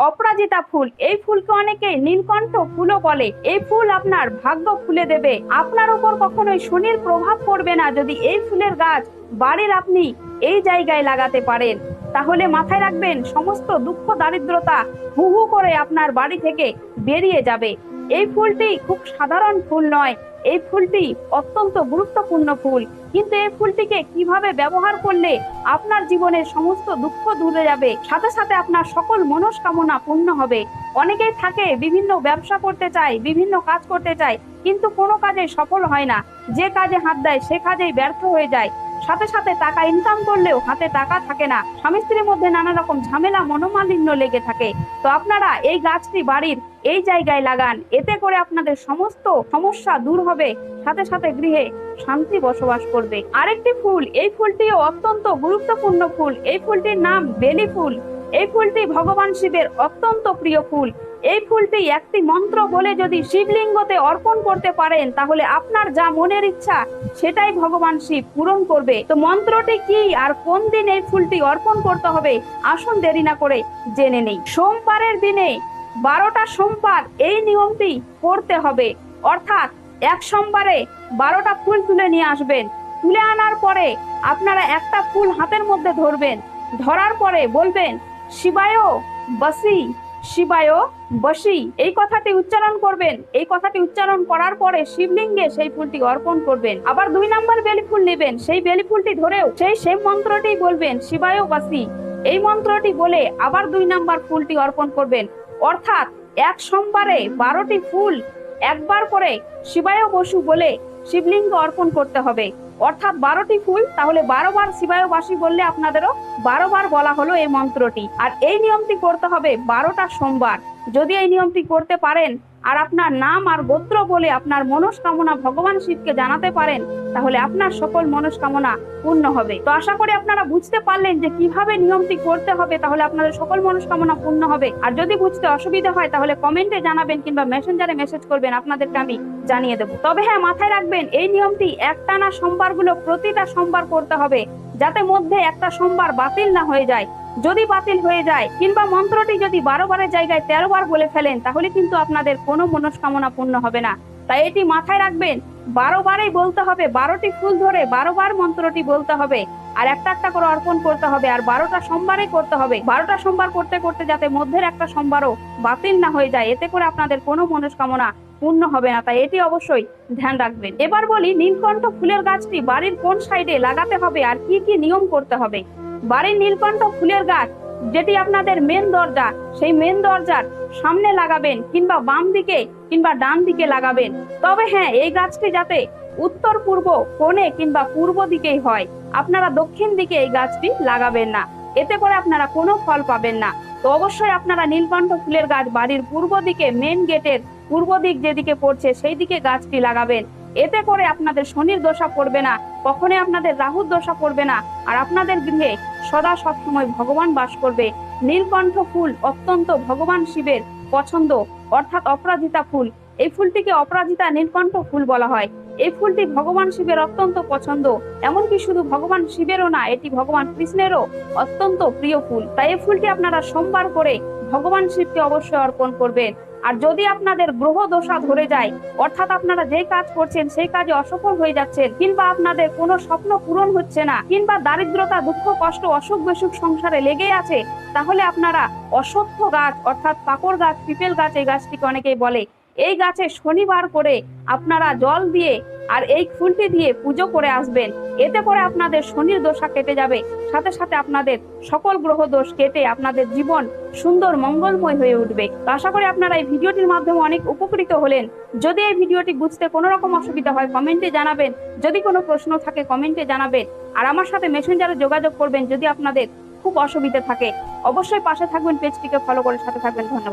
অপরাজিতা ফুল, এই ফুলকে অনেকে নীলকণ্ঠ ফুলও বলে। এই ফুল আপনার ভাগ্য খুলে দেবে। আপনার উপর কখনোই শনির প্রভাব পড়বে না যদি এই ফুলের গাছ বাড়ির আপনি এই জায়গায় লাগাতে পারেন। তাহলে মাথায় রাখবেন, সমস্ত দুঃখ দারিদ্রতা হু হু করে আপনার বাড়ি থেকে বেরিয়ে যাবে। এই ফুলটি খুব সাধারণ ফুল নয়, এই ফুলটি অত্যন্ত গুরুত্বপূর্ণ ফুল। কিন্তু এই ফুলটিকে কিভাবে ব্যবহার করলে আপনার জীবনের সমস্ত দুঃখ দূরে যাবে, সাথে সাথে আপনার সকল মনস্কামনা পূর্ণ হবে। অনেকেই থাকে বিভিন্ন ব্যবসা করতে চায়, বিভিন্ন কাজ করতে চায়, কিন্তু কোনো কাজে সফল হয় না। যে কাজে হাত দেয় সে কাজেই ব্যর্থ হয়ে যায়। সাথে সাথে টাকা ইনকাম করলেও হাতে টাকা থাকে না। স্বামী স্ত্রীর মধ্যে নানা রকম ঝামেলা, মনোমালিন্য লেগে থাকে। তো আপনারা এই গাছটি বাড়ির এই জায়গায় লাগান, এতে করে আপনাদের সমস্ত সমস্যা দূর হবে, সাথে সাথে গৃহে শান্তি বসবাস করবে। আরেকটি ফুল, এই ফুলটিও অত্যন্ত গুরুত্বপূর্ণ ফুল। এই ফুলটির নাম বেলি ফুল। এই ফুলটি ভগবান শিবের অত্যন্ত প্রিয় ফুল। এই ফুলটি একটি মন্ত্র বলে যদি শিবলিঙ্গতে অর্পণ করতে পারেন, তাহলে আপনার যা মনের ইচ্ছা সেটাই ভগবান শিব পূরণ করবে। তো মন্ত্রটি কি আর কোন দিন এই ফুলটি অর্পণ করতে হবে, আসুন দেরি না করে জেনে নেই। সোমবারের দিনে 12টা সোমবার এই নিয়মটি করতে হবে। অর্থাৎ এক সোমবারে 12টা ফুল তুলে নিয়ে আসবেন। তুলে আনার পরে আপনারা একটা ফুল হাতের মধ্যে ধরবেন। ধরার পরে বলবেন শিবায় বসি, শিবায় বসি, এই কথাটি উচ্চারণ করবেন। এই কথাটি উচ্চারণ করার পরে শিবলিঙ্গে সেই ফুলটি অর্পণ করবেন। আবার 2 নম্বর বেলি ফুল নেবেন। সেই বেলি ফুলটি ধরেও সেই মন্ত্রটি বলবেন শিবায় বসি। এই মন্ত্রটি বলে আবার 2 নম্বর ফুলটি অর্পণ করবেন। অর্থাৎ এক সোমবারে 12টি ফুল একবার করে শিবায় বসু বলে শিবলিঙ্গ অর্পণ করতে হবে। অর্থাৎ 12টি ফুল, তাহলে 12 বার শিবায় বাসি বললে আপনাদেরও 12 বার বলা হলো এই মন্ত্রটি। আর এই নিয়মটি করতে হবে 12টা সোমবার। যদি এই নিয়মটি করতে পারেন আর আপনার নাম আর গোত্র বলে আপনার মনস্কামনা ভগবান শিবকে জানাতে পারেন, তাহলে আপনার সকল মনস্কামনা পূর্ণ হবে। তো আশা করি আপনারা বুঝতে পারলেন যে কিভাবে নিয়মটি করতে হবে, তাহলে আপনাদের সকল মনস্কামনা পূর্ণ হবে। আর যদি বুঝতে অসুবিধা হয় তাহলে কমেন্টে জানাবেন কিংবা মেসেঞ্জারে মেসেজ করবেন, আপনাদেরকে আমি জানিয়ে দেবো। তবে হ্যাঁ, মাথায় রাখবেন এই নিয়মটি একটানা সোমবারগুলো প্রতিটা সোমবার করতে হবে, যাতে মধ্যে একটা সোমবার বাতিল না হয়ে যায়। যদি বাতিল হয়ে যায় কিংবা মন্ত্রটি যদি 12 বারের জায়গায় 13 বার বলে ফেলেন, তাহলে কিন্তু আপনাদের কোনো মনস্কামনা পূর্ণ হবে না। তাই এটি মাথায় রাখবেন, 12 বারেই বলতে হবে। 12টি ফুল ধরে 12 বার মন্ত্রটি বলতে হবে, আর একটা একটা করে অর্পণ করতে হবে। আর 12টা সোমবারে করতে হবে। 12টা সোমবার করতে করতে যাতে মধ্যের একটা সোমবারও বাতিল না হয়ে যায়, এতে করে আপনাদের কোনো মনস্কামনা পূর্ণ হবে না। তাই এটি অবশ্যই ধ্যান রাখবেন। এবার বলি, নীলকণ্ঠ ফুলের গাছটি বাড়ির কোন সাইডে লাগাতে হবে আর কি কি নিয়ম করতে হবে। বাড়ির নীলকণ্ঠ ফুলের গাছ যেটি আপনাদের মেন দরজা, সেই মেন দরজার সামনে লাগাবেন, কিংবা বাম দিকে কিংবা ডান দিকে লাগাবেন। তবে হ্যাঁ, এই গাছটি যাতে উত্তর পূর্ব কোণে কিংবা পূর্ব দিকেই হয়। আপনারা দক্ষিণ দিকে এই গাছটি লাগাবেন না, এতে করে আপনারা কোনো ফল পাবেন না। তো অবশ্যই আপনারা নীলকণ্ঠ ফুলের গাছ বাড়ির পূর্ব দিকে, মেন গেটের পূর্ব দিক যেদিকে পড়ছে সেই দিকে গাছটি লাগাবেন। এতে করে আপনাদের শনির দশা পড়বে না, কখনোই আপনাদের রাহুর দশা পড়বে না, আর আপনাদের গৃহে সদা সবসময় ভগবান বাস করবে। নীলকণ্ঠ ফুল অত্যন্ত ভগবান শিবের পছন্দ, অর্থাৎ অপরাজিতা ফুল। এই ফুলটিকে অপরাজিতা নীলকণ্ঠ ফুল বলা হয়। এই ফুলটি ভগবান শিবের অত্যন্ত পছন্দ। এমনকি শুধু ভগবান শিবেরও না, এটি ভগবান কৃষ্ণেরও অত্যন্ত প্রিয় ফুল। তাই এই ফুলটি আপনারা সোমবার করে ভগবান শিবকে অবশ্যই অর্পণ করবেন। আর যদি আপনাদের গ্রহ দশা ধরে যায়, অর্থাৎ আপনারা যে কাজ করছেন সেই কাজে অসফল হয়ে যাচ্ছেন, কিংবা আপনাদের কোনো স্বপ্ন পূরণ হচ্ছে না, কিংবা দারিদ্রতা, দুঃখ, কষ্ট, অসুখ বিসুখ সংসারে লেগে আছে, তাহলে আপনারা অশ্বত্থ গাছ অর্থাৎ পাকড় গাছ, পিপেল গাছ, এই গাছটিকে অনেকেই বলে, এই গাছে শনিবার করে আপনারা জল দিয়ে আর এই ফুলটি দিয়ে পুজো করে আসবেন। এতে করে আপনাদের শনির দশা কেটে যাবে, সাথে সাথে আপনাদের সকল গ্রহ দোষ কেটে আপনাদের জীবন সুন্দর মঙ্গলময় হয়ে উঠবে। তো আশা করি আপনারা এই ভিডিওটির মাধ্যমে অনেক উপকৃত হলেন। যদি এই ভিডিওটি বুঝতে কোনো রকম অসুবিধা হয় কমেন্টে জানাবেন, যদি কোনো প্রশ্ন থাকে কমেন্টে জানাবেন, আর আমার সাথে মেসেঞ্জারে যোগাযোগ করবেন যদি আপনাদের খুব অসুবিধা থাকে। অবশ্যই পাশে থাকবেন, পেজটিকে ফলো করে সাথে থাকবেন। ধন্যবাদ।